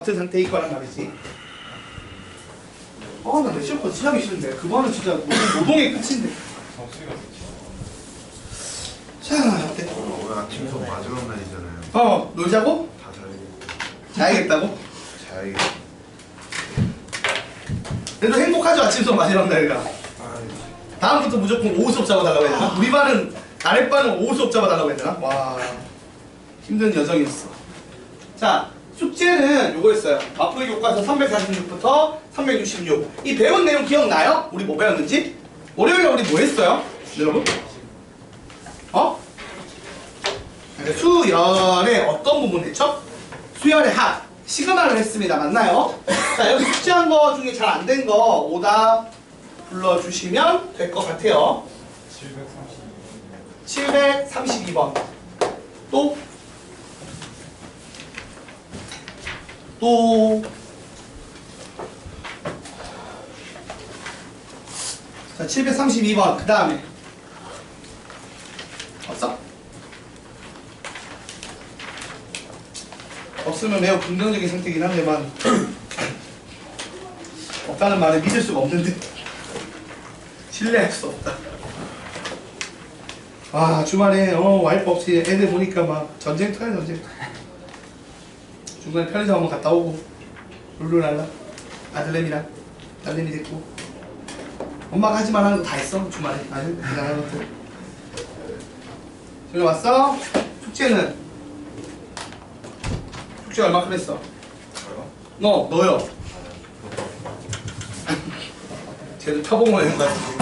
같은 상태일 거란 말이지. 나 내 시험 거 진짜 하기 싫은데. 그거는 진짜 노동의 끝인데. 자, 어때? 오늘 아침 수업 마지막 날이잖아요. 놀자고? 다 자야겠다고? 자야겠다. 그래도 행복하죠, 아침 수업 마지막 날이라. 다음부터 무조건 오후 수업 잡아달라고 해야 되나? 우리 반은, 아랫반은 오후 수업 잡아달라고 해야 되나? 와, 힘든 여정이었어. 자, 숙제는 요거였어요. 마풀이 교과서 346부터 366. 이 배운 내용 기억나요? 우리 뭐 배웠는지? 월요일에 우리 뭐 했어요? 여러분? 수열의 어떤 부분 했죠? 수열의 합, 시그마를 했습니다. 맞나요? 자, 여기 숙제한 거 중에 잘 안 된 거 오답 불러주시면 될 것 같아요. 732번. 또? 자, 732번. 그 다음에 없어? 없으면 매우 긍정적인 선택이긴 한데만 없다는 말을 믿을 수가 없는데 신뢰할 수 없다. 주말에 와이프 없이 애들 보니까 막 전쟁터야 전쟁터. 중간에 편의점 한번 갔다 오고 룰루랄라 아들내미랑 딸내미 됐고 엄마가 하지 말라는 거 다 했어 주말에. 아주 대단한 것들. 저기 왔어? 숙제는? 숙제 얼마큼 했어? 너요. 쟤도 표본을 했는 거 같아.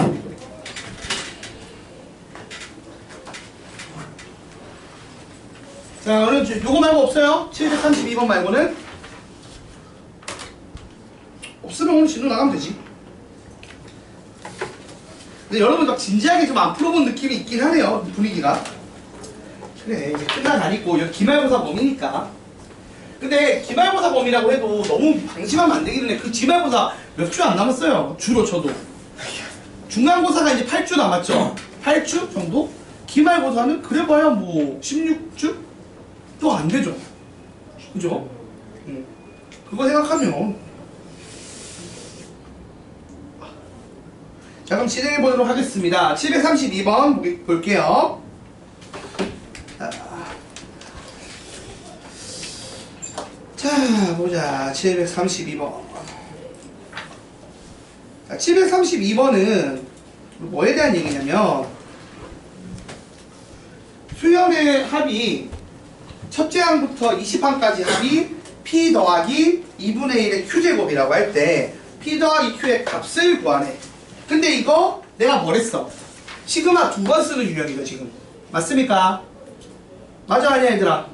자, 오늘 요거 말고 없어요? 732번 말고는? 없으면 오늘 진로 나가면 되지. 근데 여러분 막 진지하게 좀 안 풀어본 느낌이 있긴 하네요. 분위기가. 그래, 이제 끝나가니까 여기 기말고사 범위니까. 근데 기말고사 범위라고 해도 너무 방심하면 안 되기 때문에 그 기말고사 몇 주 안 남았어요. 주로 쳐도. 중간고사가 이제 8주 남았죠. 8주 정도? 기말고사는 그래봐야 뭐 16주? 또 안 되죠. 그죠? 그거 생각하면. 자, 그럼 진행해 보도록 하겠습니다. 732번 볼게요. 자, 보자. 732번. 자, 732번은 뭐에 대한 얘기냐면 수열의 합이 첫째 항부터 20항까지 합이 P 더하기 2분의 1의 Q제곱이라고 할 때 P 더하기 Q의 값을 구하네. 근데 이거 내가 뭘 했어? 시그마 2번 쓰는 유형이죠 지금. 맞습니까? 맞아 아니야 얘들아?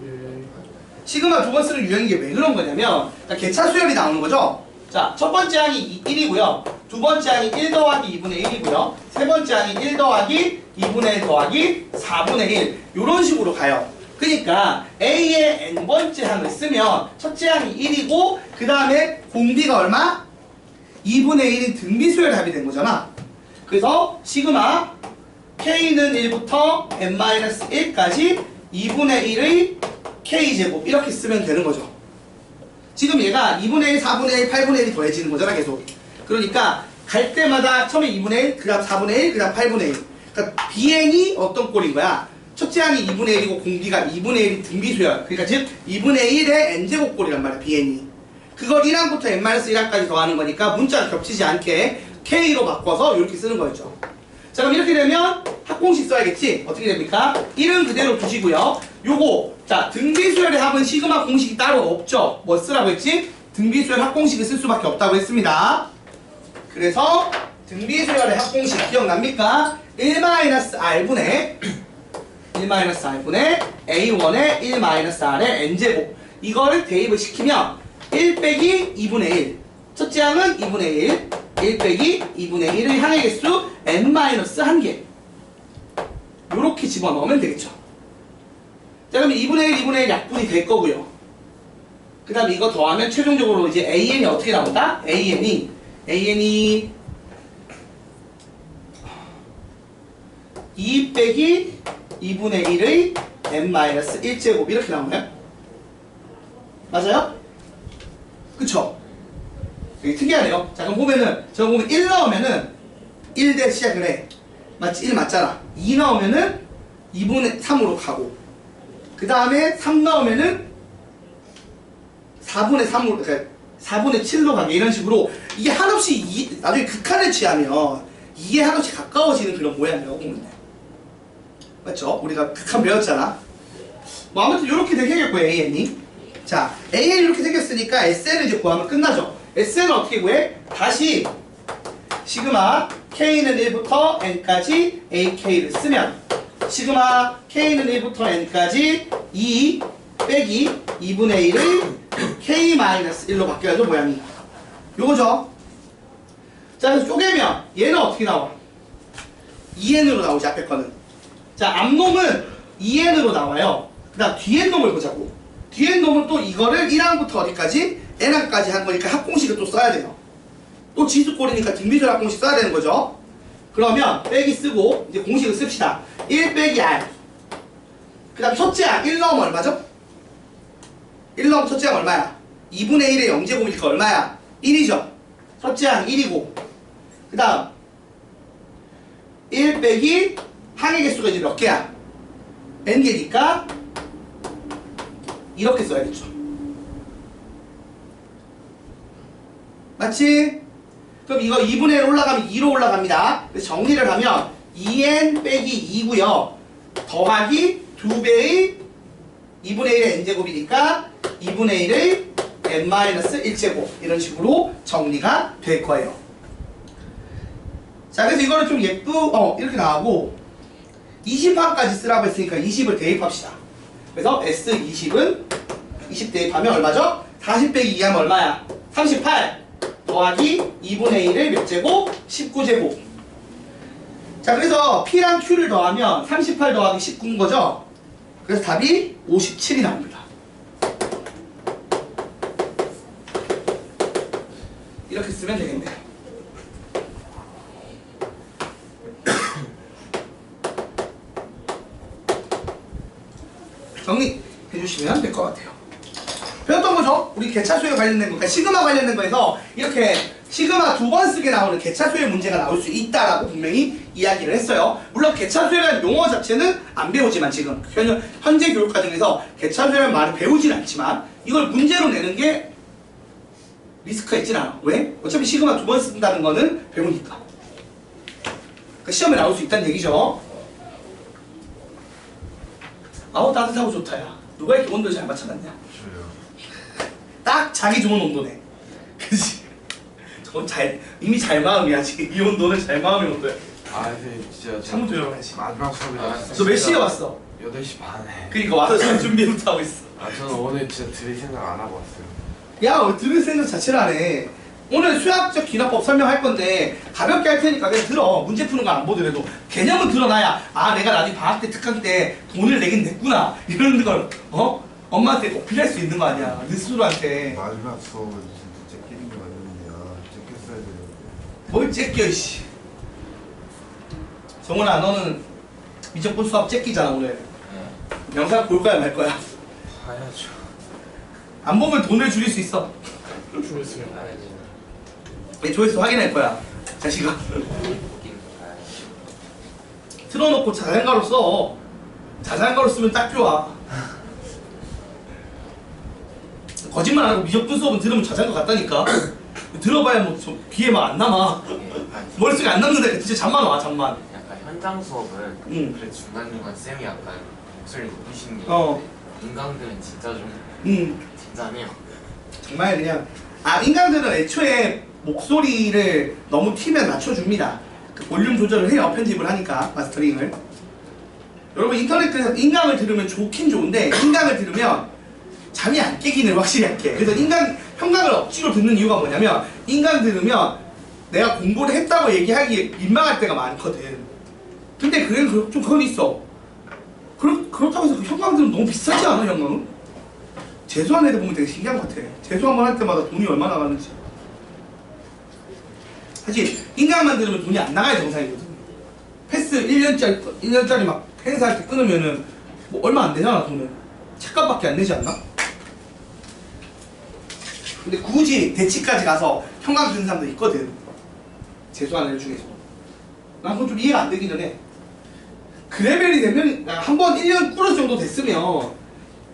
시그마 2번 쓰는 유형인 게 왜 그런 거냐면 개차 수열이 나오는 거죠. 자, 첫 번째 항이 1이고요. 두 번째 항이 1 더하기 2분의 1이고요. 세 번째 항이 1 더하기 2분의 1 더하기 4분의 1 이런 식으로 가요. 그러니까 A의 n번째 항을 쓰면 첫째 항이 1이고 그 다음에 공비가 얼마? 2분의 1인 등비수열 합이 된 거잖아. 그래서 시그마 K는 1부터 n-1까지 2분의 1의 K제곱 이렇게 쓰면 되는 거죠. 지금 얘가 2분의 1, 4분의 1, 8분의 1이 더해지는 거잖아 계속. 그러니까 갈 때마다 처음에 2분의 1, 그 다음 4분의 1, 그 다음 8분의 1. 그러니까 BN이 어떤 꼴인 거야? 첫째 항이 2분의 1이고 공비가 2분의 1이 등비수열. 그러니까 즉 2분의 1의 n제곱 꼴이란 말이야 BN이. 그걸 1항부터 n-1항까지 더하는 거니까 문자가 겹치지 않게 K로 바꿔서 이렇게 쓰는 거였죠. 자, 그럼 이렇게 되면 합공식 써야겠지? 어떻게 됩니까? 1은 그대로 두시고요. 요거 자, 등비수열의 합은 시그마 공식이 따로 없죠. 뭐 쓰라고 했지? 등비수열 합공식을 쓸 수밖에 없다고 했습니다. 그래서 등비수열의 합공식 기억납니까? 1-R분의 1-R분의 A1의 1-R의 n제곱. 이거를 대입을 시키면 1 빼기 2분의 1. 첫째 항은 2분의 1. 1 빼기 2분의 1의 항의 개수 n-1개. 요렇게 집어넣으면 되겠죠. 자, 그럼 2분의 1, 2분의 1 약분이 될 거고요. 그 다음에 이거 더하면 최종적으로 이제 AN이 어떻게 나온다? AN이 2 빼기 2분의 1의 n-1제곱 이렇게 나오나요? 맞아요? 그쵸? 되게 특이하네요. 자, 그럼 보면은, 저거 보면 1 나오면은 1 대 시작을 해. 맞지? 1 맞잖아. 2 나오면은 2분의 3으로 가고, 그 다음에 3 나오면은 4분의 3으로, 그러니까 4분의 7로 가게. 이런 식으로, 이게 한없이 나중에 극한을 취하면 이게 한없이 가까워지는 그런 모양이라고 보면 돼. 맞죠? 우리가 극한 배웠잖아. 뭐 아무튼 이렇게 되겠고, AN이. 자, AN 이렇게 생겼으니까 SN을 이제 구하면 끝나죠. SN은 어떻게 구해? 다시 시그마 K는 1부터 N까지 AK를 쓰면 시그마 K는 1부터 N까지 2 빼기 2분의 1을 K-1로 바뀌어야죠, 모양이. 요거죠. 자, 그래서 쪼개면 얘는 어떻게 나와? 2N으로 나오지, 앞에 거는. 자, 앞놈은 2N으로 나와요. 그 다음 뒤에 놈을 보자고. 뒤에 놈은 또 이거를 1항부터 어디까지? N항까지 한 거니까 합공식을 또 써야 돼요. 또 지수꼴이니까 등비절 합공식 써야 되는 거죠. 그러면 빼기 쓰고 이제 공식을 씁시다. 1 빼기 R. 그 다음 첫째 항 1 넣으면 얼마죠? 1 넣으면 첫째 항 얼마야? 2분의 1의 0제곱이니까 얼마야? 1이죠. 첫째 항 1이고, 그 다음 1 빼기 항의 개수가 이제 몇 개야? n개니까 이렇게 써야겠죠. 맞지? 그럼 이거 2분의 1 올라가면 2로 올라갑니다. 그래서 정리를 하면 2n 빼기 2고요. 더하기 2배의 2분의 1의 n제곱이니까 2분의 1의 n-1제곱, 이런 식으로 정리가 될 거예요. 자, 그래서 이거는 좀 이렇게 나오고 20항까지 쓰라고 했으니까 20을 대입합시다. 그래서 S20은 20 대입하면 얼마죠? 40 빼기 2하면 얼마야? 38 더하기 2분의 1의 몇 제곱? 19제곱. 자, 그래서 P랑 Q를 더하면 38 더하기 19인 거죠? 그래서 답이 57이 나옵니다. 이렇게 쓰면 되겠네요. 정리해 주시면 될 것 같아요. 배웠던 거죠? 우리 개차수에 관련된 거, 그러니까 시그마 관련된 거에서 이렇게 시그마 2번 쓰게 나오는 개차수의 문제가 나올 수 있다라고 분명히 이야기를 했어요. 물론 개차수라는 용어 자체는 안 배우지만 지금 현재 교육 과정에서 개차수라는 말을 배우진 않지만 이걸 문제로 내는 게 리스크가 있진 않아. 왜? 어차피 시그마 2번 쓴다는 거는 배우니까. 그러니까 시험에 나올 수 있다는 얘기죠. 아우, 따뜻하고 좋다, 야. 누가 이렇게 온도를 잘 맞춰놨냐? 저요. 딱 자기 좋은 온도네. 그치? 저건 이미 잘 마음이야. 지금 이 온도는 잘 마음의 온도야. 아, 근데 진짜 창문 조용하지. 마지막 수업이 너 몇 시에 왔어? 8시 반에. 그니까 와서 잘 준비부터 하고 있어. 아, 저는 오늘 진짜 들을 생각 안 하고 왔어요. 야, 왜 들을 생각 자체를 안 해? 오늘 수학적 기납법 설명할 건데 가볍게 할 테니까 그냥 들어. 문제 푸는 거 안 보더라도 개념은 들어놔야 아, 내가 나중에 방학 때 특강 때 돈을 내긴 냈구나 이런 걸 엄마한테 어필할 수 있는 거 아니야, 네 스스로한테. 마지막 수업은 진짜 째끼는 게 맞는데, 째꼈어야 되는데. 뭘 째껴, 이씨. 정훈아, 너는 미적분 수업 째끼잖아 오늘. 영상 볼 거야 말 거야? 봐야죠. 안 보면 돈을 줄일 수 있어. 조회수를 봐야지. 내 조회수 확인할 거야, 자식아. 틀어놓고 자장가로 써. 자장가로 쓰면 딱 좋아. 거짓말 안 하고 미적분 수업은 들으면 자장가 같다니까. 들어봐야 뭐 귀에 막 안 남아. 머릿속에 안 남는데 진짜 잠만 와, 잠만. 약간 현장 수업은 그래 중간중간 쌤이 약간 목소리 높이시는 게 있는데 인강들은 진짜 좀 진짜네요. 정말 그냥 인간들은 애초에 목소리를 너무 튀면 낮춰줍니다. 그 볼륨 조절을 해요, 편집을 하니까, 마스터링을. 여러분 인터넷에서 인강을 들으면 좋긴 좋은데 인강을 들으면 잠이 안 깨기는 확실히 안 깨. 그래서 현강을 억지로 듣는 이유가 뭐냐면 인강 들으면 내가 공부를 했다고 얘기하기 민망할 때가 많거든. 근데 좀 그건 있어. 그렇다고 해서 현강 들으면 너무 비싸지 않아, 현강은? 재수한 애들 보면 되게 신기한 것 같아. 재수 한 번 할 때마다 돈이 얼마 나가는지. 사실 인강만 들으면 돈이 안 나가야 정상이거든. 패스 1년짜리 막 행사할 때 끊으면은 뭐 얼마 안 되잖아, 돈은. 책값밖에 안 내지 않나? 근데 굳이 대치까지 가서 형광 드는 사람도 있거든. 재수하는 애 중에서. 난 그건 좀 이해가 안 되기는 해. 그 레벨이 되면 한 번 1년 꾸러지 정도 됐으면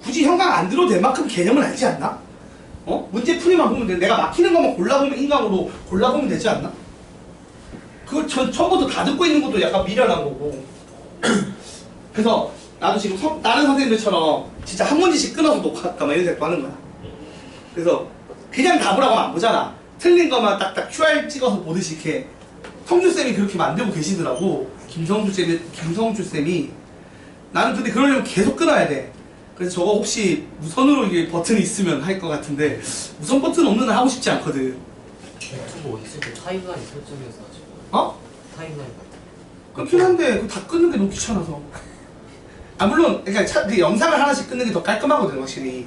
굳이 형광 안 들어도 될 만큼 개념은 알지 않나? 어? 문제 풀이만 보면 돼. 내가 막히는 것만 골라보면 인강으로 골라보면 되지 않나? 그걸 처음부터 다 듣고 있는 것도 약간 미련한 거고. 그래서 나도 지금 다른 선생님들처럼 진짜 한 문제씩 끊어서 녹화할까 막 이런 생각 하는 거야. 그래서 그냥 답을 하고 안 보잖아. 틀린 것만 딱딱 QR 찍어서 보듯이 이렇게. 성주쌤이 그렇게 만들고 계시더라고. 김성주쌤이. 나는 근데 그러려면 계속 끊어야 돼. 그래서 저거 혹시 무선으로 이게 버튼이 있으면 할 것 같은데 무선 버튼 없는 날 하고 싶지 않거든. 유튜브 있을 때 타임라인 설정해서 하지. 어? 타임라인 그렇긴 한데 그거 다 끊는 게 너무 귀찮아서. 아 물론 그러니까 그 영상을 하나씩 끊는 게 더 깔끔하거든 확실히.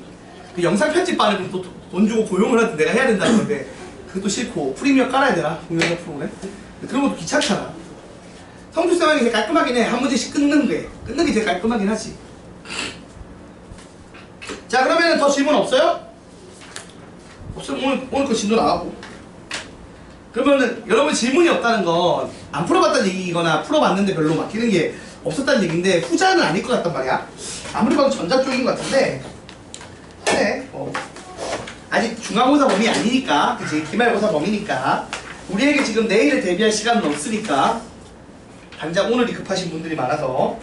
그 영상 편집반을 또 돈 주고 고용을 하든 내가 해야 된다는 건데 그것도 싫고 프리미어 깔아야 되나? 공연장 프로그램? 그런 것도 귀찮잖아. 성주쌤이 제일 깔끔하긴 해. 한 문제씩 끊는 게 제일 깔끔하긴 하지. 자 그러면은 더 질문 없어요? 없으면 오늘 거 진도 나가고. 그러면은 여러분 질문이 없다는 건 안 풀어봤다는 얘기거나 풀어봤는데 별로 막히는 게 없었다는 얘기인데 후자는 아닐 것 같단 말이야. 아무리 봐도 전자 쪽인 것 같은데 그래 아직 중간고사 범위 아니니까 그치 기말고사 범위니까 우리에게 지금 내일을 대비할 시간은 없으니까 당장 오늘이 급하신 분들이 많아서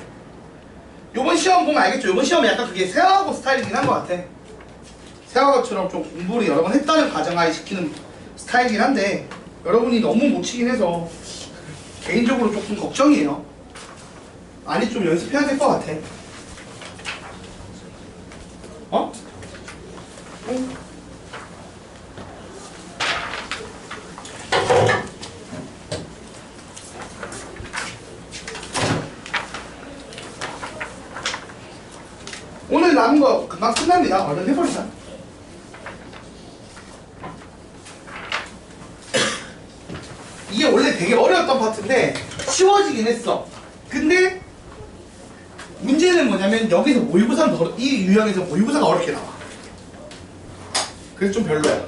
요번 시험 보면 알겠죠? 요번 시험은 약간 그게 세화고 스타일이긴 한 것 같아. 세화고처럼 좀 공부를 여러 번 했다는 가정하에 시키는 스타일이긴 한데 여러분이 너무 못 치긴 해서 개인적으로 조금 걱정이에요. 많이 좀 연습해야 될 것 같아. 어? 응? 오늘 남은 거 금방 끝납니다. 얼른 해버리자. 이게 원래 되게 어려웠던 파트인데 쉬워지긴 했어. 근데 문제는 뭐냐면 여기서 모의고사는 이 유형에서 모의고사가 어렵게 나와. 그래서 좀 별로야.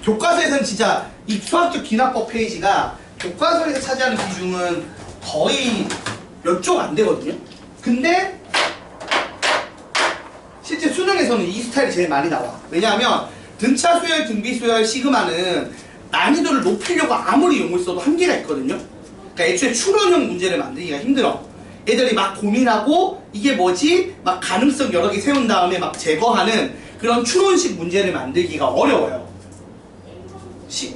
교과서에서는 진짜 이 수학적 기납법 페이지가 교과서에서 차지하는 비중은 거의 몇 쪽 안 되거든요. 근데 실제 수능에서는 이 스타일이 제일 많이 나와. 왜냐하면 등차 수열, 등비 수열, 시그마는 난이도를 높이려고 아무리 용을 써도 한계가 있거든요. 그러니까 애초에 추론형 문제를 만들기가 힘들어. 애들이 막 고민하고 이게 뭐지? 막 가능성 여러 개 세운 다음에 막 제거하는 그런 추론식 문제를 만들기가 어려워요.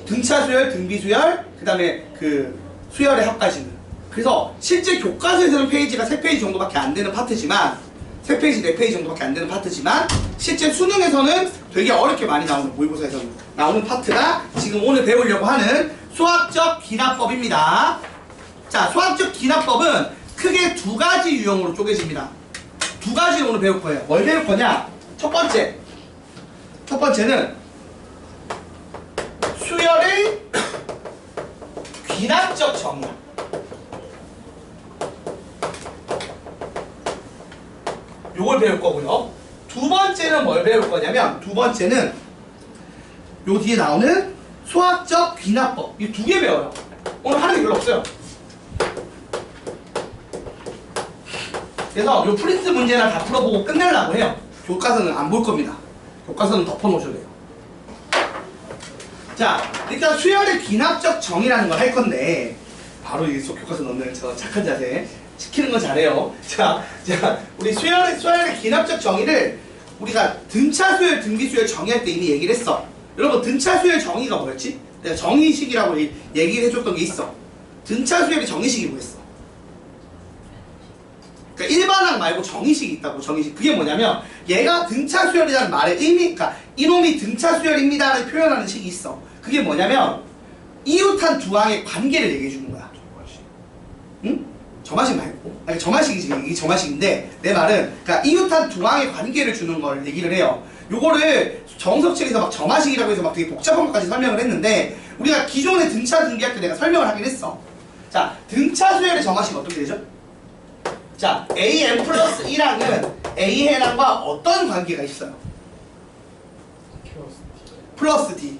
등차 수열, 등비 수열, 그 다음에 그 수열의 합까지는. 그래서 실제 교과서에서는 페이지가 3페이지 정도밖에 안 되는 파트지만 3페이지, 4페이지 정도밖에 안 되는 파트지만 실제 수능에서는 되게 어렵게 많이 나오는 모의고사에서는 나오는 파트가 지금 오늘 배우려고 하는 수학적 기납법입니다. 자, 수학적 기납법은 크게 두 가지 유형으로 쪼개집니다. 두 가지를 오늘 배울 거예요. 뭘 배울 거냐? 첫 번째는 수열의 귀납적 정의. 요걸 배울 거고요. 두 번째는 뭘 배울 거냐면 두 번째는 요 뒤에 나오는 수학적 귀납법. 이 두 개 배워요. 오늘 하는 게 별로 없어요. 그래서 요 프린트 문제나 다 풀어보고 끝내려고 해요. 교과서는 안 볼 겁니다. 교과서는 덮어놓으셔야 돼요. 자, 일단 수열의 귀납적 정의라는 걸 할 건데 바로 이 교과서 넣는 저 착한 자세 시키는 거 잘해요. 자, 우리 수열의 귀납적 정의를 우리가 등차 수열, 등비 수열 정의할 때 이미 얘기를 했어. 여러분 등차 수열 정의가 뭐였지? 내가 정의식이라고 얘기를 해줬던 게 있어. 등차 수열의 정의식이 뭐였어? 그러니까 일반항 말고 정의식이 있다고. 정의식. 그게 뭐냐면 얘가 등차 수열이라는 말의 의미, 그러니까 이놈이 등차 수열입니다를 표현하는 식이 있어. 그게 뭐냐면 이웃한 두 항의 관계를 얘기해 주는 거야. 응? 점화식 말고. 아니 점화식이지. 이게 점화식인데 내 말은 그러니까 이웃한 두 항의 관계를 주는 걸 얘기를 해요. 요거를 정석책에서 막 점화식이라고 해서 막 되게 복잡한 것까지 설명을 했는데 우리가 기존의 등차 등비할 때 내가 설명을 하긴 했어. 자, 등차 수열의 점화식은 어떻게 되죠? 자, an 플러스 1항은 a 해랑과 어떤 관계가 있어요? 플러스 D.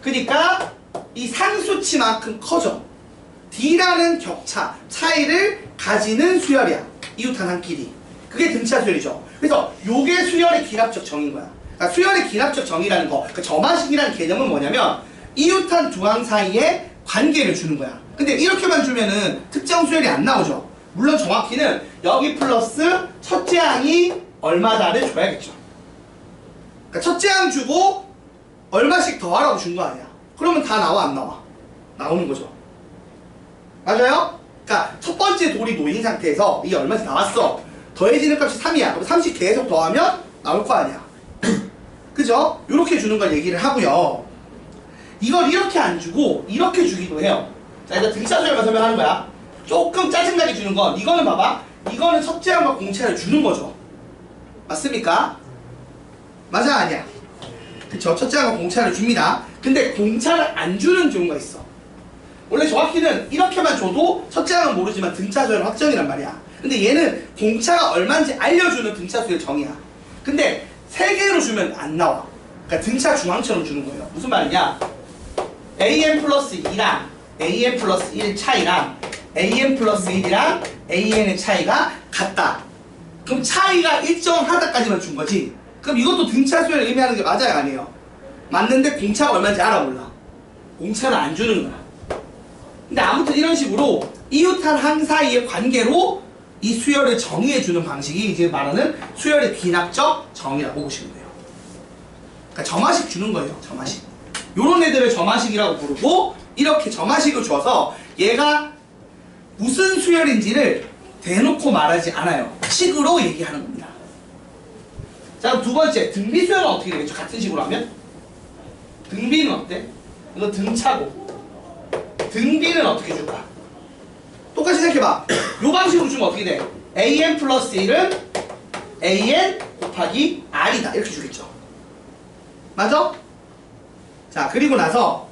그러니까 이 상수치만큼 커져. D라는 격차, 차이를 가지는 수열이야. 이웃한 한 끼리. 그게 등차 수열이죠. 그래서 요게 수열의 기납적 정의인 거야. 그러니까 수열의 기납적 정의라는 거, 그 점화식이라는 개념은 뭐냐면 이웃한 두 항 사이에 관계를 주는 거야. 근데 이렇게만 주면은 특정 수열이 안 나오죠. 물론 정확히는 여기 플러스 첫째 항이 얼마다를 줘야겠죠. 그러니까 첫째 항 주고 얼마씩 더하라고 준 거 아니야. 그러면 다 나와 안 나와? 나오는 거죠. 맞아요? 그러니까 첫 번째 돌이 놓인 상태에서 이게 얼마씩 나왔어. 더해지는 값이 3이야. 그럼 30 계속 더하면 나올 거 아니야. 그죠? 이렇게 주는 걸 얘기를 하고요. 이걸 이렇게 안 주고 이렇게 주기도 해요. 자, 일단 등차 수열만 설명하는 거야. 조금 짜증나게 주는 건 이거는 봐봐. 이거는 첫째 항과 공차를 주는 거죠. 맞습니까? 맞아 아니야? 그쵸? 첫째 항과 공차를 줍니다. 근데 공차를 안 주는 경우가 있어. 원래 정확히는 이렇게만 줘도 첫째 항은 모르지만 등차 수열 확정이란 말이야. 근데 얘는 공차가 얼마인지 알려주는 등차 수열 정의야. 근데 세 개로 주면 안 나와. 그러니까 등차 중앙처럼 주는 거예요. 무슨 말이냐? AN 플러스 2랑 AN 플러스 1 차이랑 AN 플러스 1이랑 AN의 차이가 같다. 그럼 차이가 일정하다까지만 준 거지. 그럼 이것도 등차 수열을 의미하는 게 맞아요 아니에요? 맞는데 공차가 얼마인지 알아 몰라? 공차를 안 주는 거야. 근데 아무튼 이런 식으로 이웃한 항 사이의 관계로 이 수열을 정의해주는 방식이 이제 말하는 수열의 기납적 정의라고 보시면 돼요. 그러니까 점화식 주는 거예요. 점화식. 요런 애들을 점화식이라고 부르고 이렇게 점화식을 줘서 얘가 무슨 수열인지를 대놓고 말하지 않아요. 식으로 얘기하는 겁니다. 자 그럼 두 번째 등비 수열은 어떻게 되겠죠? 같은 식으로 하면? 등비는 어때? 이거 등차고 등비는 어떻게 줄까? 똑같이 생각해봐. 요 방식으로 주면 어떻게 돼? AN 플러스 1은 AN 곱하기 R이다. 이렇게 주겠죠. 맞아? 자, 그리고 나서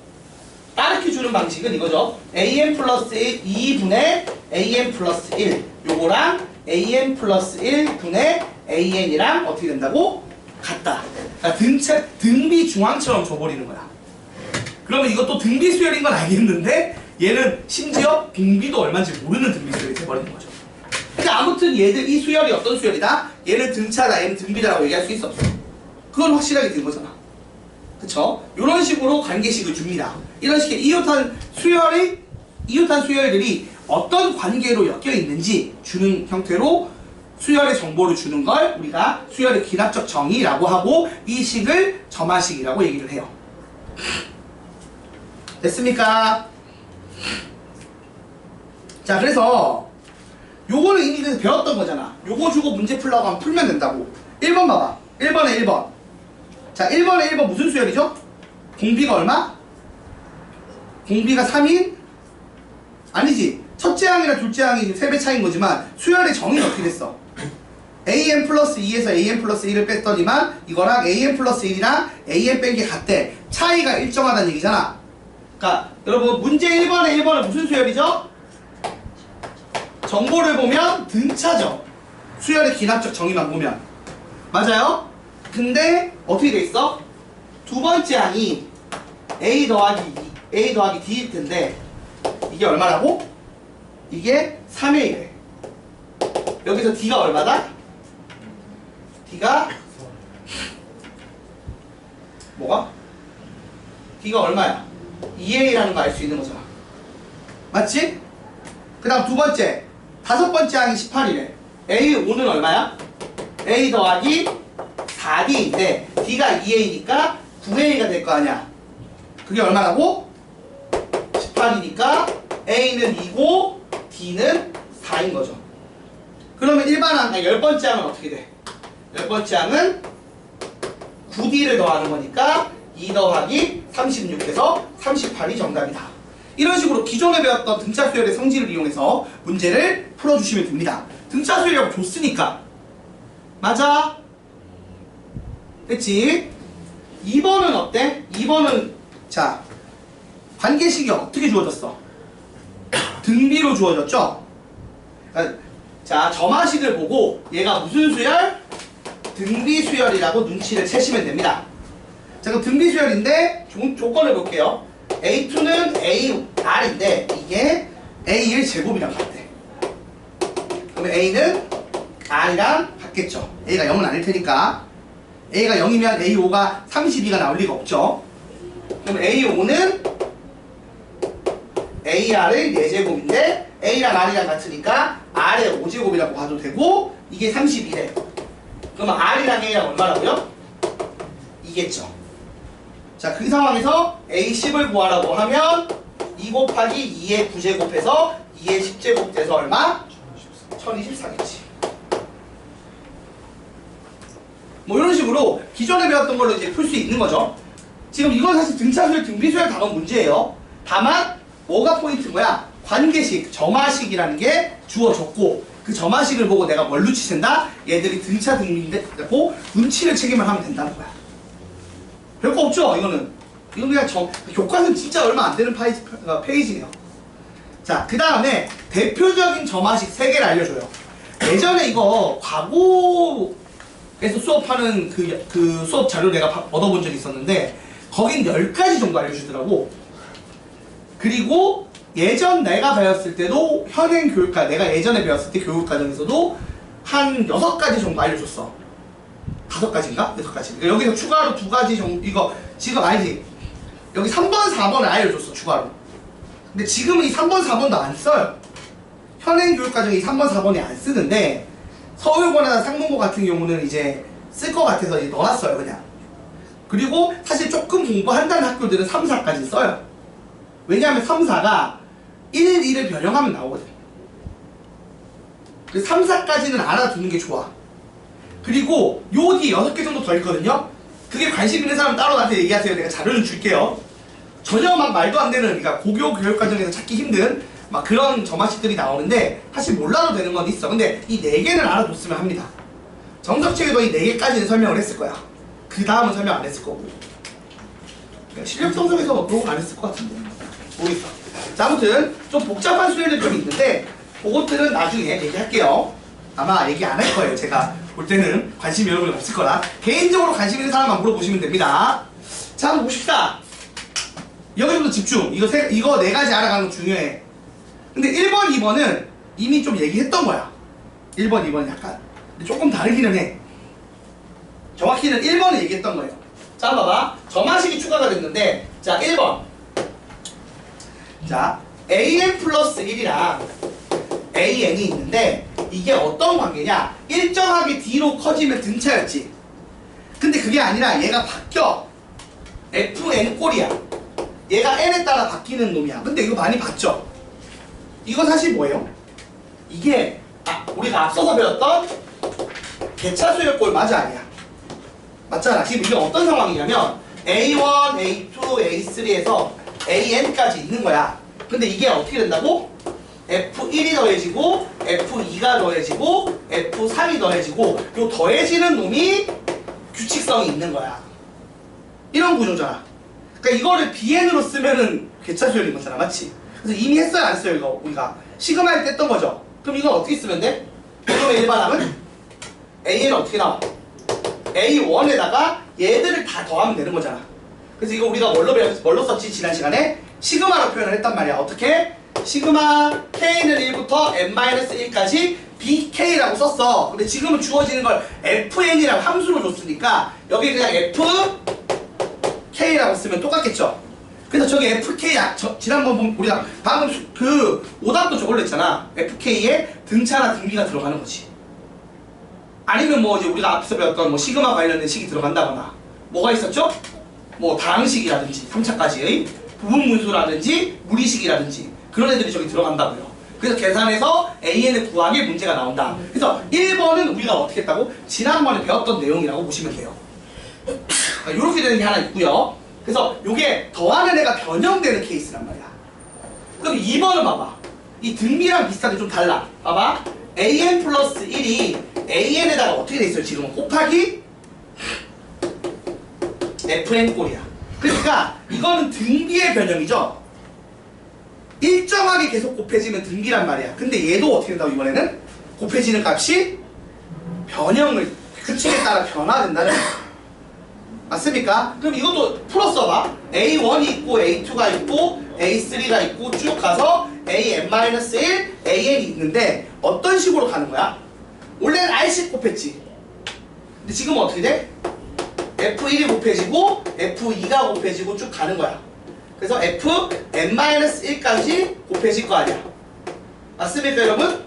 이렇게 주는 방식은 이거죠. AN 플러스 1, 2분의 AN 플러스 1. 요거랑 AN 플러스 1분의 AN이랑 어떻게 된다고? 같다. 그러니까 등비 중앙처럼 줘버리는 거야. 그러면 이것도 등비 수열인 건 알겠는데 얘는 심지어 등비도 얼마인지 모르는 등비 수열이 돼버리는 거죠. 그러니까 아무튼 얘들 이 수열이 어떤 수열이다? 얘는 등차다, 얘는 등비다라고 얘기할 수 있어 없어? 그건 확실하게 된 거잖아. 그쵸? 이런 식으로 관계식을 줍니다. 이런 식의 이웃한 수열들이 어떤 관계로 엮여 있는지 주는 형태로 수열의 정보를 주는 걸 우리가 수열의 기납적 정의라고 하고 이 식을 점화식이라고 얘기를 해요. 됐습니까? 자, 그래서 요거는 이미 그래서 배웠던 거잖아. 요거 주고 문제 풀라고 하면 풀면 된다고. 1번 봐봐. 1번에 1번. 자, 1번에 1번 무슨 수열이죠? 공비가 얼마? 공비가 3인? 아니지. 첫째 항이랑 둘째 항이 3배 차이인 거지만 수열의 정의는 어떻게 됐어? AN 플러스 2에서 AN 플러스 1을 뺐더니만 이거랑 AN 플러스 1이랑 AN 뺀 게 같대. 차이가 일정하다는 얘기잖아. 그러니까 여러분 문제 1번은 무슨 수열이죠? 정보를 보면 등차죠. 수열의 기납적 정의만 보면. 맞아요? 근데 어떻게 돼 있어? 두 번째 항이 A 더하기 D일 텐데 이게 얼마라고? 이게 3의 1. 여기서 D가 얼마다? D가 뭐가? D가 얼마야? 2A라는 거 알 수 있는 거잖아. 맞지? 그 다음 두 번째 다섯 번째 항이 18이래. A5는 얼마야? A 더하기 4D인데 D가 2A니까 9A가 될 거 아니야. 그게 얼마라고? 18이니까 A는 2고 D는 4인 거죠. 그러면 일반 항, 10번째 항은 어떻게 돼? 10번째 항은 9D를 더하는 거니까 2 더하기 36에서 38이 정답이다. 이런 식으로 기존에 배웠던 등차 수열의 성질을 이용해서 문제를 풀어주시면 됩니다. 등차 수열이라고 줬으니까. 맞아? 됐지? 2번은 어때? 2번은 자 관계식이 어떻게 주어졌어? 등비로 주어졌죠? 자 점화식을 보고 얘가 무슨 수열? 등비 수열이라고 눈치를 채시면 됩니다. 자, 그럼 등비수열인데 조건을 볼게요. A2는 AR인데 이게 A1 제곱이랑 같대. 그러면 A는 R이랑 같겠죠. A가 0은 아닐 테니까. A가 0이면 A5가 32가 나올 리가 없죠. 그럼 A5는 AR의 4제곱인데 A랑 R이랑 같으니까 R의 5제곱이라고 봐도 되고 이게 32래. 그러면 R이랑 A랑 얼마라고요? 이겠죠. 자, 그 상황에서 A10을 구하라고 하면 2 곱하기 2의 9제곱해서 2의 10제곱 돼서 얼마? 1024겠지. 뭐 이런 식으로 기존에 배웠던 걸로 이제 풀 수 있는 거죠. 지금 이건 사실 등차수열, 등비수열 단원 문제예요. 다만 뭐가 포인트인 거야? 관계식, 점화식이라는 게 주어졌고 그 점화식을 보고 내가 뭘 눈치챈다? 얘들이 등차 등비인데 눈치를 채기만 하면 된다는 거야. 별거 없죠, 이거는. 이건 그냥 교과서는 진짜 얼마 안 되는 페이지네요. 자, 그 다음에 대표적인 점화식 3개를 알려줘요. 예전에 이거 과고에서 수업하는 그 수업 자료 내가 얻어본 적이 있었는데 거긴 10가지 정도 알려주더라고. 그리고 예전 내가 배웠을 때도 현행 교육과 내가 예전에 배웠을 때 교육과정에서도 한 6가지 정도 알려줬어. 5가지인가? 6가지. 그러니까 여기서 추가로 2가지 정도, 이거 지금 아니지. 여기 3번, 4번을 알려줬어, 추가로. 근데 지금은 이 3번, 4번도 안 써요. 현행 교육과정에 이 3번, 4번이 안 쓰는데 서울고나 상문고 같은 경우는 이제 쓸 것 같아서 이제 넣어놨어요, 그냥. 그리고 사실 조금 공부한다는 학교들은 3, 4까지 써요. 왜냐하면 3, 4가 1, 2를 변형하면 나오거든. 그래서 3, 4까지는 알아두는 게 좋아. 그리고 요 뒤에 6개 정도 더 있거든요. 그게 관심 있는 사람 따로 나한테 얘기하세요. 내가 자료를 줄게요. 전혀 막 말도 안 되는, 그러니까 고교 교육과정에서 찾기 힘든 막 그런 점화식들이 나오는데 사실 몰라도 되는 건 있어. 근데 이 4개는 알아뒀으면 합니다. 정석책에도 이 4개까지는 설명을 했을 거야. 그 다음은 설명 안 했을 거고. 실력 성적에서 그런 거 안 했을 것 같은데 모르겠어. 자, 아무튼 좀 복잡한 수련들 좀 있는데 그것들은 나중에 얘기할게요. 아마 얘기 안 할 거예요. 제가 볼 때는 관심이 여러분 없을 거라. 개인적으로 관심 있는 사람만 물어보시면 됩니다. 자, 한번 봅시다. 여기 좀 더 집중. 이거 4가지 알아가는 거 중요해. 근데 1번, 2번은 이미 좀 얘기했던 거야. 1번, 2번은 약간. 근데 조금 다르기는 해. 정확히는 1번을 얘기했던 거예요. 자, 봐봐. 점화식이 추가가 됐는데, 자, 1번. 자, an 플러스 1이랑 an이 있는데, 이게 어떤 관계냐? 일정하게 뒤로 커지면 등차였지. 근데 그게 아니라 얘가 바뀌어. fn 꼴이야. 얘가 n에 따라 바뀌는 놈이야. 근데 이거 많이 봤죠? 이거 사실 뭐예요? 이게 우리가 앞서서 배웠던 개차수열 꼴 맞아, 아니야? 맞잖아. 지금 이게 어떤 상황이냐면 A1, A2, A3에서 AN까지 있는 거야. 근데 이게 어떻게 된다고? F1이 더해지고 F2가 더해지고 F3이 더해지고 요 더해지는 놈이 규칙성이 있는 거야. 이런 구조잖아. 그러니까 이거를 BN으로 쓰면은 개차수열인 거잖아. 맞지? 그래서 이미 했어요, 안 했어요? 이거 우리가 시그마일 때 했던 거죠. 그럼 이건 어떻게 쓰면 돼? 그러면 일반항은 AN은 어떻게 나와? A1에다가 얘들을 다 더하면 되는 거잖아. 그래서 이거 우리가 뭘로 썼지? 지난 시간에 시그마로 표현을 했단 말이야. 어떻게? 시그마 K는 1부터 N-1까지 BK라고 썼어. 근데 지금은 주어지는 걸 FN이라고 함수로 줬으니까 여기 그냥 FK라고 쓰면 똑같겠죠? 그래서 저기 FK야. 지난번 우리가 방금 그 오답도 저걸로 했잖아. FK에 등차나 등비가 들어가는 거지. 아니면 뭐 이제 우리가 앞서 배웠던 뭐 시그마 관련된 식이 들어간다거나 뭐가 있었죠? 뭐 다항식이라든지 3차까지의 부분문수라든지 무리식이라든지 그런 애들이 저기 들어간다고요. 그래서 계산해서 AN을 구하게 문제가 나온다. 그래서 1번은 우리가 어떻게 했다고? 지난번에 배웠던 내용이라고 보시면 돼요. 이렇게 되는 게 하나 있고요. 그래서 이게 더하는 애가 변형되는 케이스란 말이야. 그럼 2번은 봐봐. 이 등비랑 비슷하게 좀 달라. 봐봐. AN 플러스 1이 AN에다가 어떻게 돼 있어요? 지금은 곱하기 FN 꼴이야. 그러니까 이거는 등비의 변형이죠. 일정하게 계속 곱해지면 등비란 말이야. 근데 얘도 어떻게 된다고 이번에는? 곱해지는 값이 변형을 규칙에 따라 변화된다는 거야. 맞습니까? 그럼 이것도 풀어써봐. A1이 있고 A2가 있고 A3가 있고 쭉 가서 AN-1, AN이 있는데 어떤 식으로 가는 거야? 원래는 R씩 곱했지. 근데 지금은 어떻게 돼? F1이 곱해지고 F2가 곱해지고 쭉 가는 거야. 그래서 Fn-1까지 곱해질 거 아니야. 맞습니까 여러분?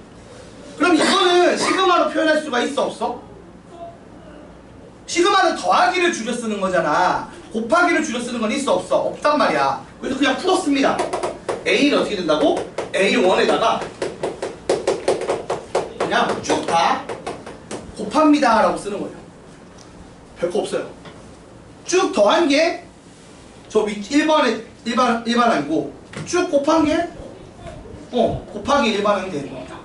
그럼 이거는 시그마로 표현할 수가 있어 없어? 시그마는 더하기를 줄여 쓰는 거잖아. 곱하기를 줄여 쓰는 건 있어 없어? 없단 말이야. 그래서 그냥 풀었습니다. A는 어떻게 된다고? A1에다가 그냥 쭉 다 곱합니다 라고 쓰는 거예요. 별거 없어요. 쭉 더한 게 저 1번에 일반항이고 쭉 곱한 게 곱하기 일반항이 되는 겁니다.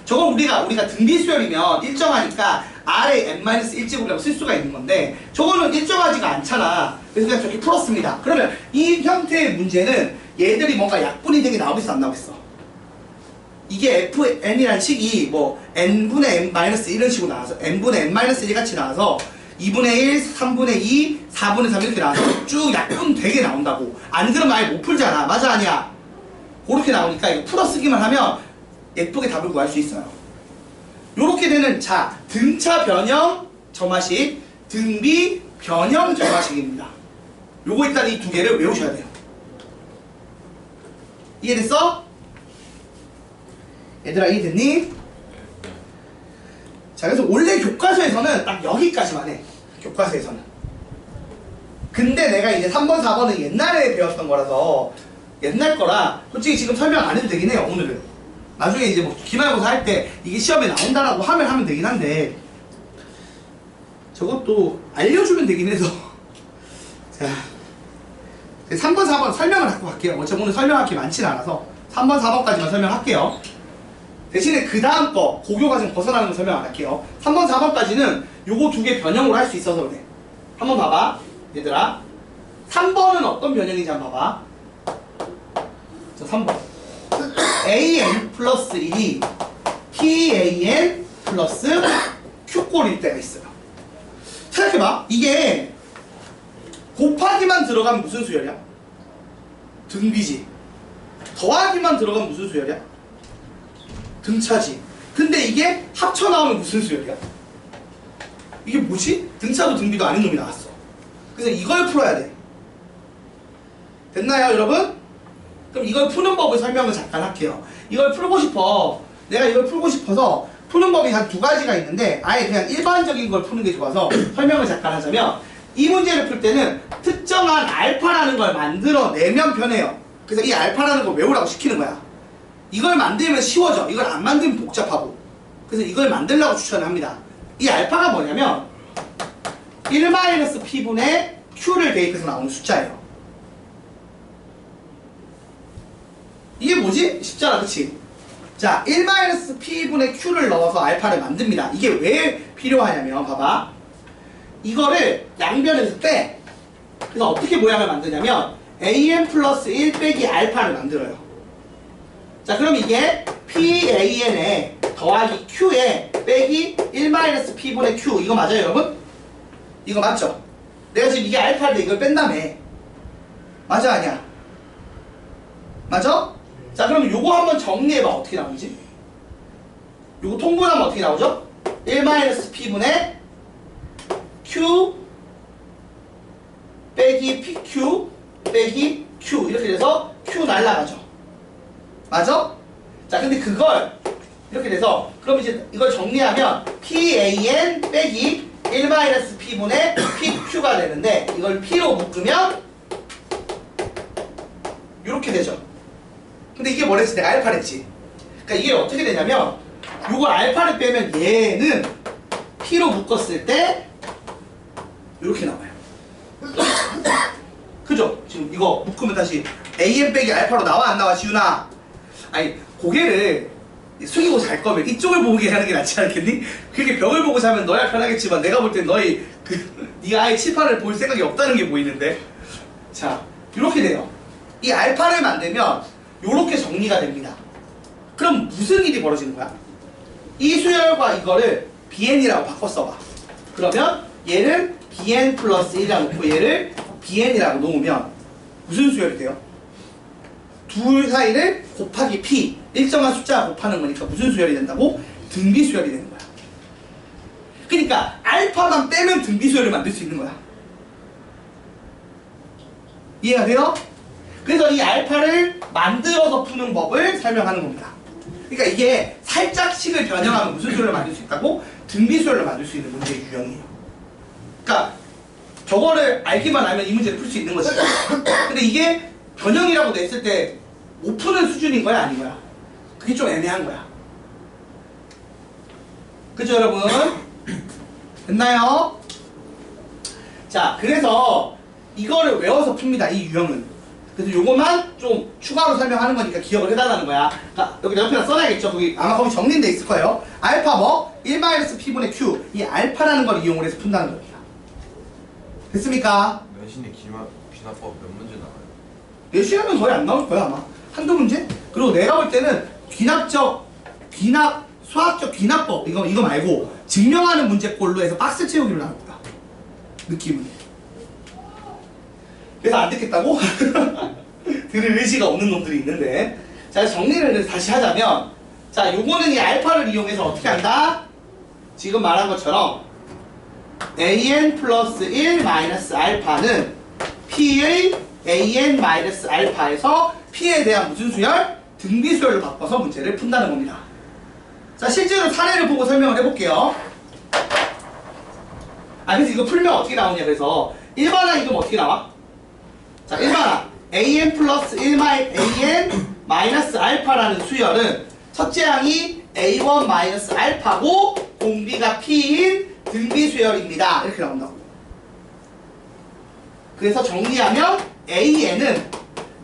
저건 우리가 등비수열이면 일정하니까 R의 n-1제곱이라고 쓸 수가 있는 건데 저거는 일정하지가 않잖아. 그래서 그냥 저렇게 풀었습니다. 그러면 이 형태의 문제는 얘들이 뭔가 약분이 되게 나오겠어 안 나오겠어? 이게 fn이라는 식이 뭐 n분의 n-1 이런 식으로 나와서 n분의 n-1 같이 나와서 2분의 1, 3분의 2, 4분의 3 이렇게 나와서 쭉 약분 되게 나온다고. 안 그러면 아예 못 풀잖아. 맞아 아니야? 그렇게 나오니까 이거 풀어쓰기만 하면 예쁘게 답을 구할 수 있어요. 요렇게 되는 자 등차 변형 점화식, 등비 변형 점화식입니다. 요거 일단 이 두 개를 외우셔야 돼요. 이해됐어? 얘들아 이해됐니? 자 그래서 원래 교과서에서는 딱 여기까지만 해. 교과서에서는. 근데 내가 이제 3번 4번은 옛날에 배웠던 거라서 옛날 거라 솔직히 지금 설명 안 해도 되긴 해요. 오늘은 나중에 이제 뭐 기말고사 할 때 이게 시험에 나온다라고 하면 되긴 한데 저것도 알려주면 되긴 해서 자 3번 4번 설명을 하고 갈게요. 어차피 오늘 설명할 게 많진 않아서 3번 4번까지만 설명할게요. 대신에 그 다음 거 고교과정 벗어나는 거 설명 안 할게요. 3번 4번까지는 요거 두 개 변형으로 할 수 있어서 그래. 한번 봐봐 얘들아. 3번은 어떤 변형인지 한번 봐봐. 자 3번 an 플러스 1이 tan 플러스 q꼴일 때가 있어요. 생각해봐. 이게 곱하기만 들어가면 무슨 수열이야? 등비지. 더하기만 들어가면 무슨 수열이야? 등차지. 근데 이게 합쳐 나오면 무슨 수열이야? 이게 뭐지? 등차도 등비도 아닌 놈이 나왔어. 그래서 이걸 풀어야 돼. 됐나요 여러분? 그럼 이걸 푸는 법을 설명을 잠깐 할게요. 이걸 풀고 싶어. 내가 이걸 풀고 싶어서 푸는 법이 한 두 가지가 있는데 아예 그냥 일반적인 걸 푸는 게 좋아서 설명을 잠깐 하자면 이 문제를 풀 때는 특정한 알파라는 걸 만들어내면 편해요. 그래서 이 알파라는 걸 외우라고 시키는 거야. 이걸 만들면 쉬워져. 이걸 안 만들면 복잡하고. 그래서 이걸 만들라고 추천을 합니다. 이 알파가 뭐냐면 1-p분의 q를 대입해서 나오는 숫자예요. 이게 뭐지? 쉽잖아 그치? 자 1-p분의 q를 넣어서 알파를 만듭니다. 이게 왜 필요하냐면 봐봐. 이거를 양변에서 빼. 그래서 어떻게 모양을 만드냐면 an 플러스 1 빼기 알파를 만들어요. 자 그럼 이게 PAN에 더하기 Q에 빼기 1-P분의 Q 이거 맞아요 여러분? 이거 맞죠? 내가 지금 이게 알파인데 이걸 뺀다며. 맞아 아니야? 맞아? 자 그럼 요거 한번 정리해봐. 어떻게 나오지? 요거 통분하면 어떻게 나오죠? 1-P분의 Q 빼기 PQ 빼기 Q 이렇게 돼서 Q 날라가죠. 맞아? 자 근데 그걸 이렇게 돼서 그럼 이제 이걸 정리하면 PAN 빼기 1-P분의 PQ가 되는데 이걸 P로 묶으면 이렇게 되죠. 근데 이게 뭐랬지? 내가 알파를 했지. 그러니까 이게 어떻게 되냐면 요걸 알파를 빼면 얘는 P로 묶었을 때 이렇게 나와요. 그죠? 지금 이거 묶으면 다시 AN 빼기 알파로 나와 안 나와 지훈아? 아니 고개를 숙이고 잘 거면 이쪽을 보게 하는 게 낫지 않겠니? 그렇게 벽을 보고 자면 너야 편하겠지만 내가 볼 땐 너희 네가 아예 칠판을 볼 생각이 없다는 게 보이는데. 자 이렇게 돼요. 이 알파를 만들면 이렇게 정리가 됩니다. 그럼 무슨 일이 벌어지는 거야? 이 수열과 이거를 BN이라고 바꿔 써봐. 그러면 얘는 bn 플러스 1이라고 놓고 얘를 bn이라고 놓으면 무슨 수열이 돼요? 둘 사이를 곱하기 p 일정한 숫자 곱하는 거니까 무슨 수열이 된다고? 등비 수열이 되는 거야. 그러니까 알파만 빼면 등비 수열을 만들 수 있는 거야. 이해가 돼요? 그래서 이 알파를 만들어서 푸는 법을 설명하는 겁니다. 그러니까 이게 살짝씩을 변형하면 무슨 수열을 만들 수 있다고? 등비 수열을 만들 수 있는 문제의 유형이에요. 그러니까 저거를 알기만 알면 이 문제를 풀 수 있는 거지. 근데 이게 변형이라고 냈을 때 못 푸는 수준인 거야, 아닌 거야? 그게 좀 애매한 거야. 그죠, 여러분? 됐나요? 자, 그래서 이거를 외워서 풉니다, 이 유형은. 그래서 요것만 좀 추가로 설명하는 거니까 기억을 해달라는 거야. 그러니까 여기 옆에다 써놔야겠죠? 아마 거기 정리돼 있을 거예요. 알파 뭐? 1-p분의 q. 이 알파라는 걸 이용을 해서 푼다는 겁니다. 됐습니까? 내신의 귀납법 몇 문제 나와요? 내신하면 거의 안 나올 거야, 아마. 한두 문제? 그리고 내가 볼 때는 수학적 귀납법, 이거 말고 증명하는 문제꼴로 해서 박스 채우기로 나올 거야. 느낌은. 그래서 안 듣겠다고? 들을 의지가 없는 놈들이 있는데. 자, 정리를 다시 하자면, 자, 요거는 이 알파를 이용해서 어떻게 한다? 지금 말한 것처럼 an 플러스 1 마이너스 알파는 p의 an 마이너스 알파에서 p에 대한 무슨 수열? 등비 수열로 바꿔서 문제를 푼다는 겁니다. 자, 실제로 사례를 보고 설명을 해볼게요. 그래서 이거 풀면 어떻게 나오냐. 그래서 1번항 이거 어떻게 나와? 자, 1번항 an 플러스 1 an 마이너스 알파라는 수열은 첫째 항이 a1 마이너스 알파고 공비가 p인 등비 수열입니다. 이렇게 나온다고. 그래서 정리하면 an은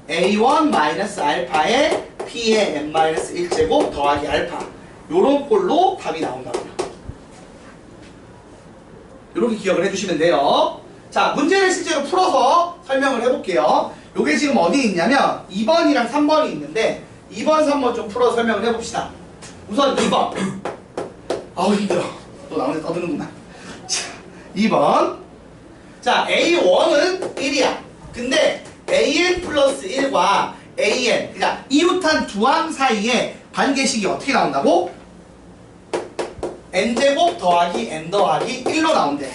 a1 마이너스 알파에 p의 n 마이너스 1제곱 더하기 알파, 요런 꼴로 답이 나온다고요. 이렇게 기억을 해주시면 돼요. 자, 문제를 실제로 풀어서 설명을 해볼게요. 요게 지금 어디 있냐면 2번이랑 3번이 있는데 2번, 3번 좀 풀어서 설명을 해봅시다. 우선 2번. 아우 힘들어. 또 나오네 떠드는구나. 자, 2번. 자, A1은 1이야. 근데 an 플러스 1과 an, 그러니까 이웃한 두 항 사이에 관계식이 어떻게 나온다고? n제곱 더하기 n 더하기 1로 나온대.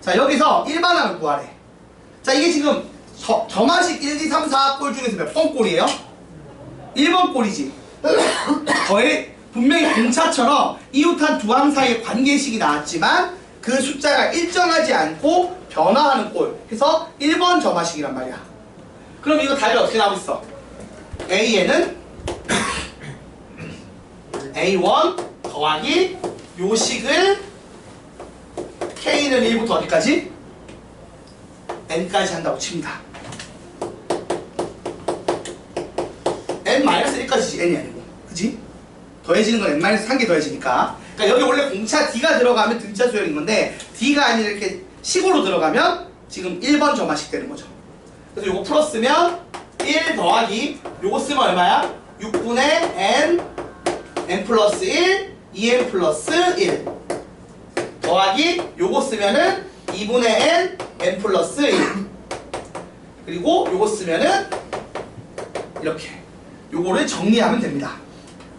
자, 여기서 일반항을 구하래. 자, 이게 지금 점화식 1, 2, 3, 4 꼴 중에서 몇 번 꼴이에요? 1번 꼴이지. 거의 분명히 공차처럼 이웃한 두 항 사이에 관계식이 나왔지만 그 숫자가 일정하지 않고 변화하는 꼴. 그래서 1번 점화식이란 말이야. 그럼 이거 답이 어떻게 나오고 있어? an은 a1 더하기 요 식을 k는 1부터 어디까지? n까지 한다고 칩니다. n-1까지지 n이 아니고, 그치? 더해지는 건 n-1개 더해지니까. 그러니까 여기 원래 공차 d가 들어가면 등차 수열인 건데 d가 아니라 이렇게 식으로 들어가면 지금 1번 점화식 되는 거죠. 그래서 요거 풀었으면 1 더하기 요거 쓰면 얼마야? 6분의 n 플러스 1 2n 플러스 1 더하기 요거 쓰면은 2분의 n 플러스 1 그리고 요거 쓰면은 이렇게 요거를 정리하면 됩니다.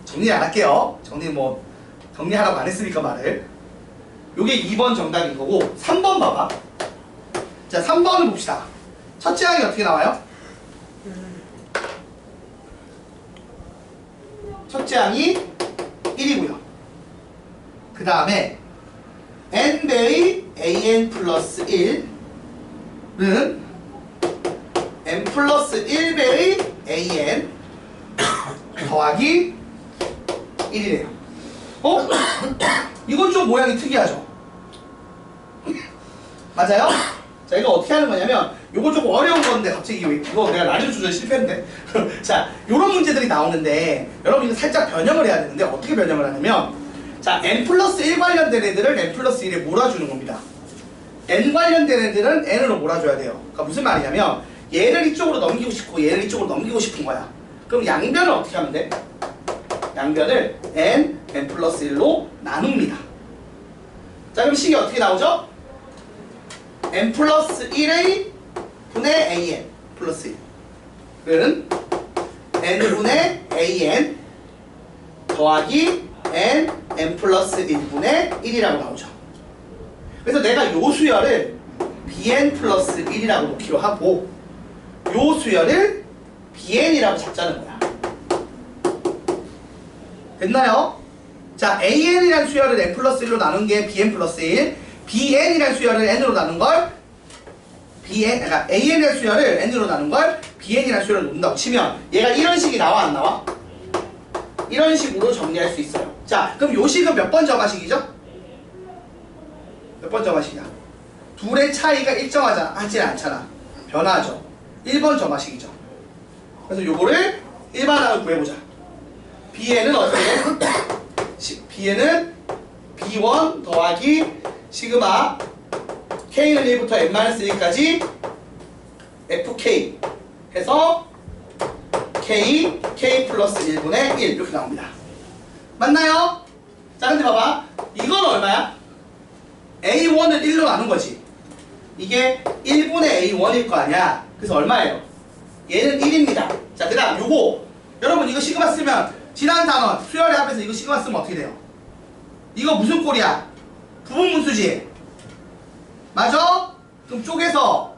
정리 안 할게요. 정리하라고 안 했으니까 말을. 요게 2번 정답인 거고 3번 봐봐. 자, 3번을 봅시다. 첫째 항이 어떻게 나와요? 첫째 항이 1이고요. 그 다음에 n배의 an 플러스 1은 n 플러스 1배의 an 더하기 1이래요. 이건 좀 모양이 특이하죠? 맞아요? 자, 이거 어떻게 하는 거냐면 요거 조금 어려운 건데 갑자기 이거 내가 라디오 조절 실패했는데 자, 요런 문제들이 나오는데 여러분 이거 살짝 변형을 해야 되는데 어떻게 변형을 하냐면 자, n 플러스 1 관련된 애들을 n 플러스 1에 몰아주는 겁니다. n 관련된 애들은 n으로 몰아줘야 돼요. 그러니까 무슨 말이냐면 얘를 이쪽으로 넘기고 싶고 얘를 이쪽으로 넘기고 싶은 거야. 그럼 양변을 어떻게 하면 돼? 양변을 n 플러스 1로 나눕니다. 자, 그럼 식이 어떻게 나오죠? n 플러스 1의 분의 an 플러스 1. 그는 n분의 an 더하기 n 플러스 1분의 1이라고 나오죠. 그래서 내가 요 수열을 bn 플러스 1이라고 놓기로 하고 요 수열을 bn이라고 잡자는 거야. 됐나요? 자, an이라는 수열을 n 플러스 1로 나눈 게 bn 플러스 1, bn이라는 수열을 n으로 나눈 걸 그러니까 an이라는 수열을 n으로 나눈 걸 bn이라는 수열을 놓는다고 치면 얘가 이런 식이 나와 안 나와? 이런 식으로 정리할 수 있어요. 자, 그럼 요 식은 몇 번 점화식이죠? 몇 번 점화식이야? 둘의 차이가 일정하지 않잖아. 변하죠. 1번 점화식이죠. 그래서 요거를 일반항을 구해보자. bn은 어떻게 돼? bn은 b1 더하기 시그마 k는 1부터 n-1까지 fk 해서 k 플러스 1분의 1 이렇게 나옵니다. 맞나요? 자, 근데 봐봐. 이건 얼마야? a1을 1로 나눈 거지. 이게 1분의 a1일 거 아니야. 그래서 얼마예요? 얘는 1입니다. 자, 그 다음 요거 여러분 이거 시그마 쓰면 지난 단원 수열의 합에서 이거 시그마 쓰면 어떻게 돼요? 이거 무슨 꼴이야? 부분분수지? 맞아? 그럼 쪼개서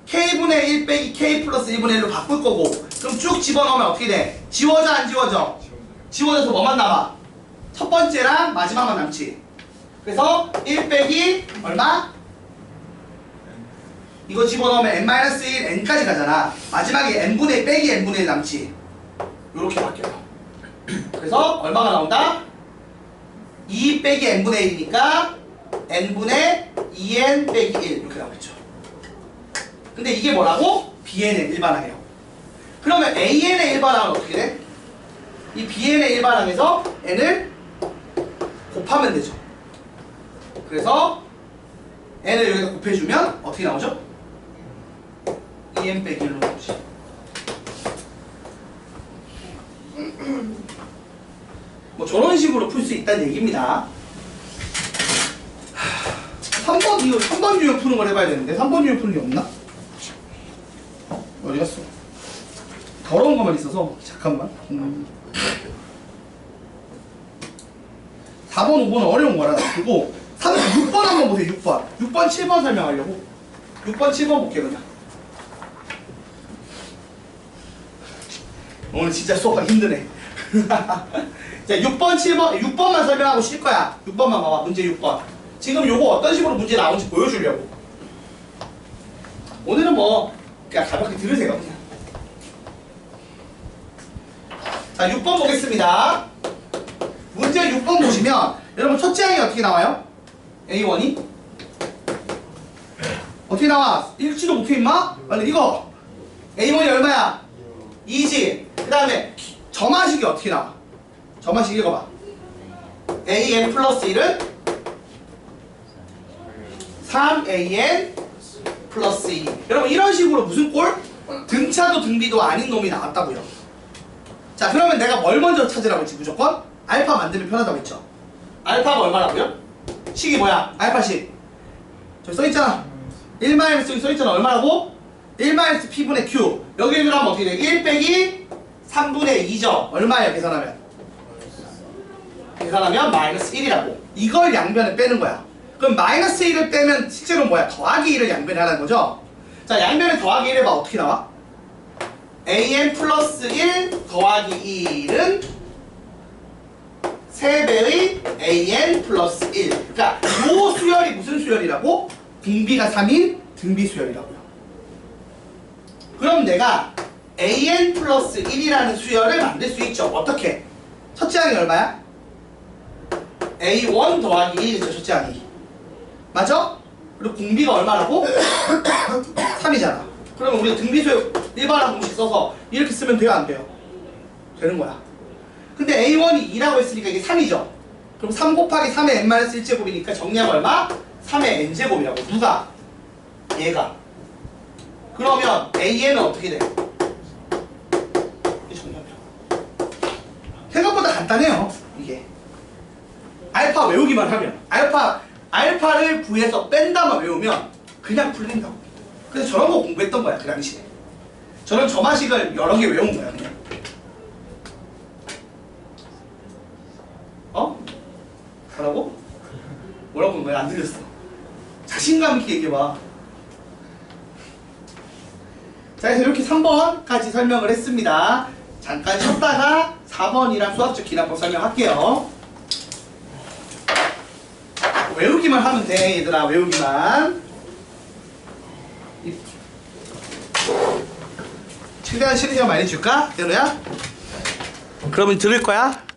k분의 1 빼기 k 플러스 1분의 1로 바꿀 거고 그럼 쭉 집어넣으면 어떻게 돼? 지워져 안 지워져? 지워져서 뭐만 남아? 첫 번째랑 마지막만 남지. 그래서 1 빼기 얼마? 이거 집어넣으면 n-1 n까지 가잖아. 마지막에 n분의 1 빼기 n분의 1 남지. 요렇게 바뀌어요. 그래서 얼마가 나온다? 2 빼기 n분의 1이니까 n분의 2n 빼기 1 이렇게 나오겠죠. 근데 이게 뭐라고? bn의 일반항이에요. 그러면 an의 일반항은 어떻게 돼? 이 bn의 일반항에서 n을 곱하면 되죠. 그래서 n을 여기다 곱해주면 어떻게 나오죠? 2n 빼기 1로 나오지. 뭐 저런 식으로 풀 수 있다는 얘기입니다. 3번 이거 3번 유형 푸는 걸 해봐야 되는데 3번 유형 푸는 게 없나? 어디 갔어? 더러운 것만 있어서 잠깐만. 4번, 5번은 어려운 거라. 그리고 6번 한번 보세요. 6번. 6번, 7번 설명하려고. 6번, 7번 볼게요 그냥. 오늘 진짜 수업하기 힘드네. 자, 6번, 7번, 6번만 설명하고 쉴 거야. 6번만 봐봐. 문제 6번. 지금 요거 어떤 식으로 문제 나오는지 보여주려고. 오늘은 뭐 그냥 가볍게 들으세요 그냥. 자, 6번 보겠습니다. 문제 6번 보시면 여러분 첫째 항이 어떻게 나와요? A1이? 어떻게 나와? 읽지도 못해 임마? 빨리 이거 A1이 얼마야? 2지. 그 다음에 점화식이 어떻게 나와? 점화식 읽어봐. AN 플러스 1은 3AN 플러스 2. 여러분 이런 식으로 무슨 꼴? 등차도 등비도 아닌 놈이 나왔다고요. 자, 그러면 내가 뭘 먼저 찾으라고 했지? 무조건 알파 만들면 편하다고 했죠. 알파가 얼마라고요? 식이 뭐야? 알파식 저기 써있잖아. 1 여기 써있잖아. 얼마라고? 1 P분의 Q. 여기 들어가면 어떻게 돼? 1 빼기 3분의 2죠. 얼마예요? 계산하면 마이너스 1이라고. 이걸 양변에 빼는 거야. 그럼 마이너스 1을 빼면 실제로 뭐야? 더하기 1을 양변에 하라는 거죠. 자, 양변에 더하기 1 해봐. 어떻게 나와? AN 플러스 1 더하기 1은 3배의 AN 플러스 1. 그러니까 요 수열이 무슨 수열이라고? 등비가 3인 등비 수열이라고요. 그럼 내가 AN 플러스 1이라는 수열을 만들 수 있죠. 어떻게? 첫째 항이 얼마야? A1 더하기 1이죠. 첫째 항이. 맞아? 그리고 공비가 얼마라고? 3이잖아. 그러면 우리가 등비수열 일반항 공식 써서 이렇게 쓰면 돼요? 안 돼요? 되는 거야. 근데 A1이 2라고 했으니까 이게 3이죠. 그럼 3 곱하기 3의 n-1제곱이니까 정리하면 얼마? 3의 n제곱이라고. 누가? 얘가. 그러면 AN은 어떻게 돼? 이게 정리하면 생각보다 간단해요. 이게 알파 외우기만 하면 알파를 구해서 뺀다만 외우면 그냥 풀린다고. 그래서 저런 거 공부했던 거야 그 당시에. 저런 점화식을 여러 개 외운 거야 그냥. 어? 뭐라고? 뭐라고 한 거야? 안 들렸어. 자신감 있게 얘기해봐. 자, 그래서 이렇게 3번까지 설명을 했습니다. 잠깐 쉬었다가 4번이랑 수학적 기납법 설명할게요. 외우기만 하면 돼, 얘들아. 외우기만. 최대한 시간 많이 줄까? 연우야? 그러면 들을 거야?